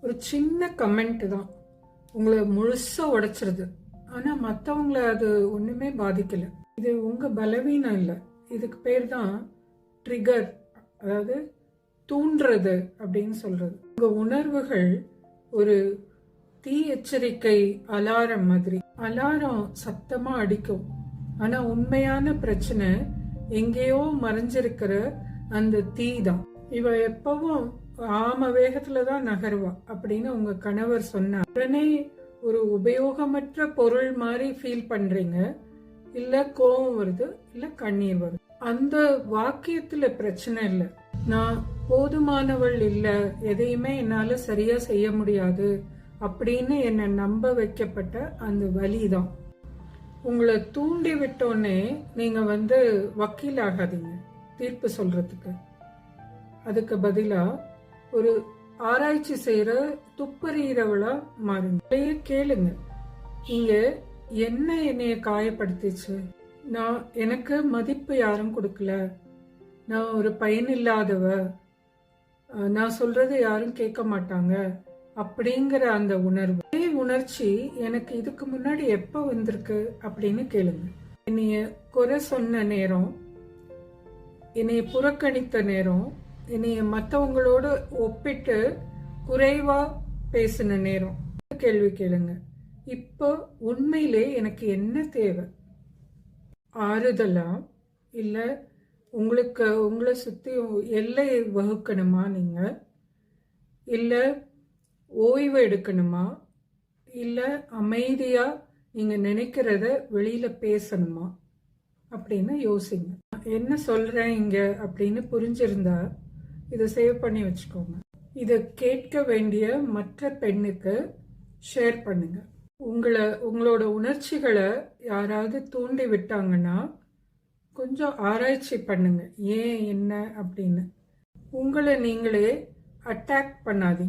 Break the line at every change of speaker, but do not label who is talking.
ஒரு சின்ன கமெண்ட் தான் உங்களை முழுசா உடைச்சிருது. ஆனா மற்றவங்களை அது ஒண்ணுமே பாதிக்கல. இது உங்க பலவீனம் இல்லை, இதுக்கு பேர் தான் ட்ரிகர், அதாவது தூண்டுறது அப்படின்னு சொல்றது. உங்க உணர்வுகள் ஒரு தீ எச்சரிக்கை அலாரம் மாதிரி. அலாரம் சத்தமா அடிக்கும், ஆனா உண்மையான பிரச்சனை எங்கேயோ மறைஞ்சிருக்கிற அந்த தீ தான். இவ எப்பவும் ஆம வேகத்துலதான் நகருவா அப்படின்னு உங்க கணவர் சொன்னா உடனே ஒரு உபயோகமற்ற பொருள் மாதிரி ஃபீல் பண்றீங்க, இல்ல கோபம் வருது, இல்ல கண்ணீர் வருது. அந்த வாக்கியத்துல பிரச்சனை இல்லை. நான் போதுமானவள் இல்ல, எதையுமே என்னால சரியா செய்ய முடியாது அப்படின்னு என்ன நம்ப வைக்கப்பட்ட அந்த வலிதான். உங்களை தூண்டி விட்டோன்னே நீங்க வக்கீல் ஆகாதீங்க தீர்ப்பு சொல்றதுக்கு. அதுக்கு பதிலா ஒரு ஆராய்ச்சி செய்யற துப்பறிகிறவளா மாறுங்க. கேளுங்க, இங்க என்ன என்னைய காயப்படுத்திச்சு, எனக்கு மதிப்பு யாரும் கொடுக்கல, நான் ஒரு பயனில்லாதவ, நான் சொல்றது யாரும் கேட்க மாட்டாங்க அப்படிங்கிற அந்த உணர்வு. அதே உணர்ச்சி எனக்கு இதுக்கு முன்னாடி எப்ப வந்திருக்கு அப்படின்னு கேளுங்க. என்னைய குறை சொன்ன நேரம், என்னைய புறக்கணித்த நேரம், என்னைய மற்றவங்களோட ஒப்பிட்டு குறைவா பேசின நேரம். கேள்வி கேளுங்க, இப்போ உண்மையிலே எனக்கு என்ன தேவை? ஆறுதலா, இல்ல உங்களை சுத்தி எல்லை வகுக்கணுமா நீங்க, இல்ல ஓய்வு எடுக்கணுமா, இல்ல அமைதியா நீங்க நினைக்கிறத வெளியில பேசணுமா அப்படின்னு யோசிங்க. என்ன சொல்றேன் இங்க அப்படின்னு புரிஞ்சிருந்தா இதை சேவ் பண்ணி வச்சுக்கோங்க. இதை கேட்க வேண்டிய மற்ற பெண்ணுக்கு ஷேர் பண்ணுங்க. உங்களோட உணர்ச்சிகளை யாராவது தூண்டி விட்டாங்கன்னா கொஞ்சம் ஆராய்ச்சி பண்ணுங்க, ஏன் என்ன அப்படின்னு. உங்களை நீங்களே அட்டாக் பண்ணாதீங்க.